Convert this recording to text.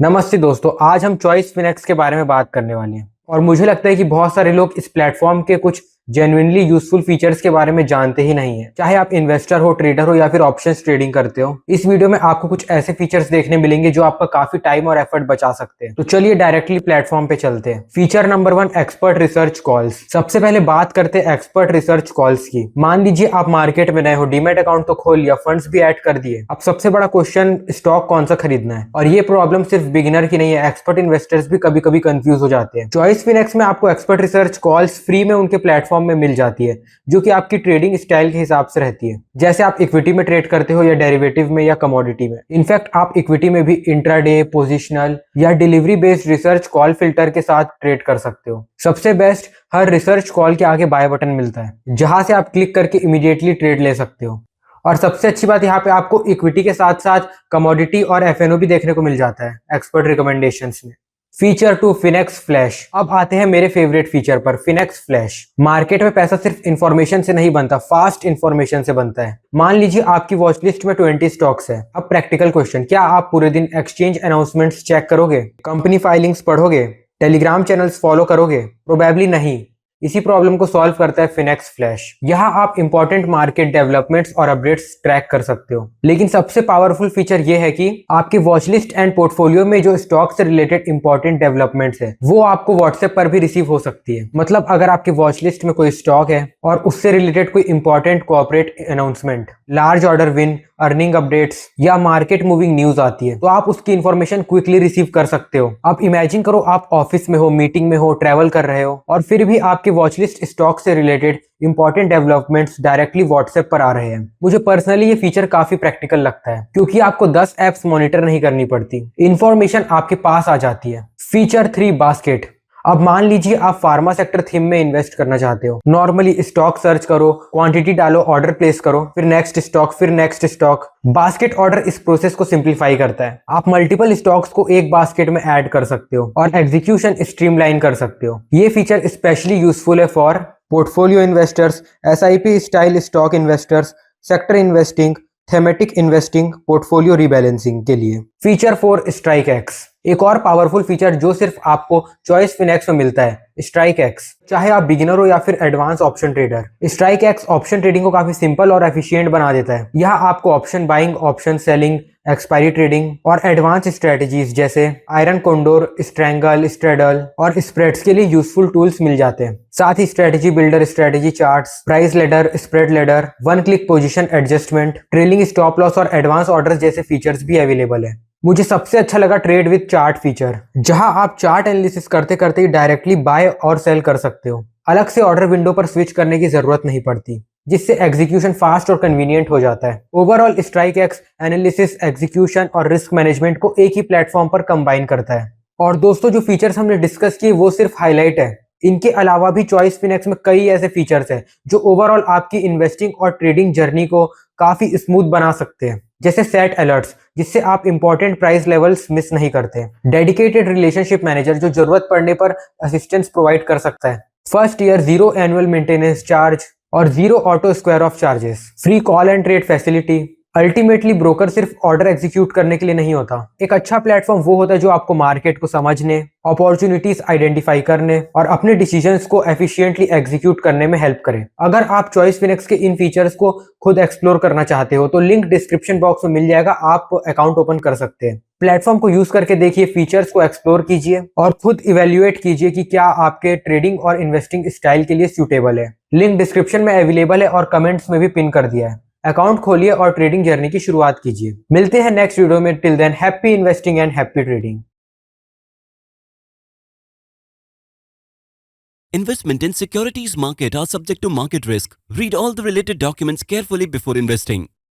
नमस्ते दोस्तों, आज हम चॉइस फिनेक्स के बारे में बात करने वाले हैं और मुझे लगता है कि बहुत सारे लोग इस प्लेटफॉर्म के कुछ जेन्युइनली यूजफुल फीचर्स के बारे में जानते ही नहीं है। चाहे आप इन्वेस्टर हो, ट्रेडर हो या फिर ऑप्शंस ट्रेडिंग करते हो, इस वीडियो में आपको कुछ ऐसे फीचर्स देखने मिलेंगे जो आपका काफी टाइम और एफर्ट बचा सकते हैं। तो चलिए डायरेक्टली प्लेटफॉर्म पे चलते हैं। Feature number 1, expert research calls. सबसे पहले बात करते हैं एक्सपर्ट रिसर्च कॉल्स की। मान लीजिए आप मार्केट में नए हो, डीमैट अकाउंट तो खोल लिया, फंड्स भी ऐड कर दिए। अब सबसे बड़ा क्वेश्चन स्टॉक कौन सा खरीदना है। और ये प्रॉब्लम सिर्फ बिगिनर की नहीं है, एक्सपर्ट इन्वेस्टर्स भी कभी कभी कंफ्यूज हो जाते हैं। चॉइस फिनेक्स में आपको एक्सपर्ट रिसर्च कॉल्स फ्री में उनके प्लेटफॉर्म में मिल जाती है, जो कि आपकी ट्रेडिंग स्टाइल के हिसाब से रहती है। जैसे आप इक्विटी में ट्रेड करते हो या डेरिवेटिव में या कमोडिटी में। इनफैक्ट आप इक्विटी में भी इंट्राडे, पोजिशनल या delivery based research call filter के साथ ट्रेड कर सकते हो। सबसे बेस्ट, हर रिसर्च कॉल के आगे बाय बटन मिलता है, जहां से आप क्लिक करके इमीडिएटली ट्रेड ले सकते हो। और सबसे अच्छी बात, यहाँ पे आपको इक्विटी के साथ साथ कमोडिटी और एफएनओ भी देखने को मिल जाता है एक्सपर्ट रिकमेंडेशंस में। Feature 2, Phoenix flash. अब आते हैं मेरे फेवरेट फीचर पर, फिनेक्स फ्लैश। मार्केट में पैसा सिर्फ इंफॉर्मेशन से नहीं बनता, फास्ट इंफॉर्मेशन से बनता है। मान लीजिए आपकी वॉच लिस्ट में 20 स्टॉक्स है। अब प्रैक्टिकल क्वेश्चन, क्या आप पूरे दिन एक्सचेंज अनाउंसमेंट्स चेक करोगे, कंपनी फाइलिंग्स पढ़ोगे, टेलीग्राम चैनल्स फॉलो करोगे? प्रोबेबली नहीं। इसी प्रॉब्लम को सॉल्व करता है फिनेक्स फ्लैश। यहाँ आप इंपॉर्टेंट मार्केट डेवलपमेंट्स और अपडेट्स ट्रैक कर सकते हो। लेकिन सबसे पावरफुल फीचर ये है कि आपके वॉच लिस्ट एंड पोर्टफोलियो में जो स्टॉक से रिलेटेड इंपॉर्टेंट डेवलपमेंट्स है, वो आपको व्हाट्सएप पर भी रिसीव हो सकती है। मतलब अगर आपके वॉच लिस्ट में कोई स्टॉक है और उससे रिलेटेड कोई important corporate announcement, large order win, earning updates या मार्केट मूविंग न्यूज आती है, तो आप उसकी इंफॉर्मेशन क्विकली रिसीव कर सकते हो। आप इमेजिन करो, आप ऑफिस में हो, मीटिंग में हो, ट्रैवल कर रहे हो और फिर भी आपके वॉच लिस्ट स्टॉक से related important developments directly WhatsApp पर आ रहे हैं। मुझे पर्सनली ये फीचर काफी प्रैक्टिकल लगता है, क्योंकि आपको 10 एप्स मॉनिटर नहीं करनी पड़ती, इंफॉर्मेशन आपके पास आ जाती है। Feature 3, basket. अब मान लीजिए आप फार्मा सेक्टर थीम में इन्वेस्ट करना चाहते हो। नॉर्मली स्टॉक सर्च करो, क्वांटिटी डालो, ऑर्डर प्लेस करो, फिर नेक्स्ट स्टॉक, फिर नेक्स्ट स्टॉक। बास्केट ऑर्डर इस प्रोसेस को सिंप्लीफाई करता है। आप मल्टीपल स्टॉक्स को एक बास्केट में ऐड कर सकते हो और एग्जीक्यूशन स्ट्रीमलाइन कर सकते हो। ये फीचर स्पेशली यूजफुल है for portfolio investors, SIP style stock investors, sector investing, thematic investing, portfolio rebalancing के लिए। Feature 4, strike x. एक और पावरफुल फीचर जो सिर्फ आपको चॉइस फिनेक्स में मिलता है, स्ट्राइक एक्स। चाहे आप बिगिनर हो या फिर advance option trader, strike x option trading को काफी सिंपल और एफिशिएंट बना देता है। यहाँ आपको option buying, option selling, expiry trading और एडवांस स्ट्रेटजीज जैसे आयरन कोंडोर, स्ट्रैंगल, स्ट्रेडल और स्प्रेड्स के लिए यूजफुल टूल्स मिल जाते हैं। साथ ही strategy builder, strategy charts, price ladder, spread ladder, one click position adjustment, trailing stop loss और एडवांस ऑर्डर्स जैसे फीचर्स भी अवेलेबल है। मुझे सबसे अच्छा लगा ट्रेड विद चार्ट फीचर, जहां आप चार्ट एनालिसिस करते करते ही डायरेक्टली बाय और सेल कर सकते हो। अलग से ऑर्डर विंडो पर स्विच करने की जरूरत नहीं पड़ती, जिससे एग्जीक्यूशन फास्ट और कन्वीनियंट हो जाता है। Overall strike x analysis, execution और रिस्क मैनेजमेंट को एक ही प्लेटफॉर्म पर कंबाइन करता है। और दोस्तों, जो फीचर्स हमने डिस्कस किए वो सिर्फ हाईलाइट है। इनके अलावा भी चॉइस फिनेक्स में कई ऐसे फीचर्स हैं जो ओवरऑल आपकी इन्वेस्टिंग और ट्रेडिंग जर्नी को काफी स्मूथ बना सकते हैं। जैसे सेट अलर्ट्स, जिससे आप इंपॉर्टेंट प्राइस लेवल्स मिस नहीं करते। डेडिकेटेड रिलेशनशिप मैनेजर, जो जरूरत पड़ने पर असिस्टेंस प्रोवाइड कर सकता है। First year 0 annual maintenance charge और 0 auto square of charges. Free call and trade facility. Ultimately broker सिर्फ ऑर्डर एग्जीक्यूट करने के लिए नहीं होता। एक अच्छा प्लेटफॉर्म वो होता है जो आपको मार्केट को समझने, अपॉर्चुनिटीज आइडेंटिफाई करने और अपने डिसीजंस को एफिशिएंटली एग्जीक्यूट करने में हेल्प करे। अगर आप चॉइस फिनेक्स के इन फीचर्स को खुद एक्सप्लोर करना चाहते हो तो लिंक डिस्क्रिप्शन बॉक्स में मिल जाएगा, आप अकाउंट ओपन कर सकते हैं। प्लेटफॉर्म को यूज करके देखिए, फीचर्स को एक्सप्लोर कीजिए और खुद इवेल्युएट कीजिए कि क्या आपके ट्रेडिंग और इन्वेस्टिंग स्टाइल के लिए सूटेबल है। लिंक डिस्क्रिप्शन में अवेलेबल है और कमेंट्स में भी पिन कर दिया है। अकाउंट खोलिए और ट्रेडिंग जर्नी की शुरुआत कीजिए। मिलते हैं नेक्स्ट वीडियो में। Till then, happy investing and happy trading. Investment in securities market are subject to market risk. Read all the related documents carefully before investing.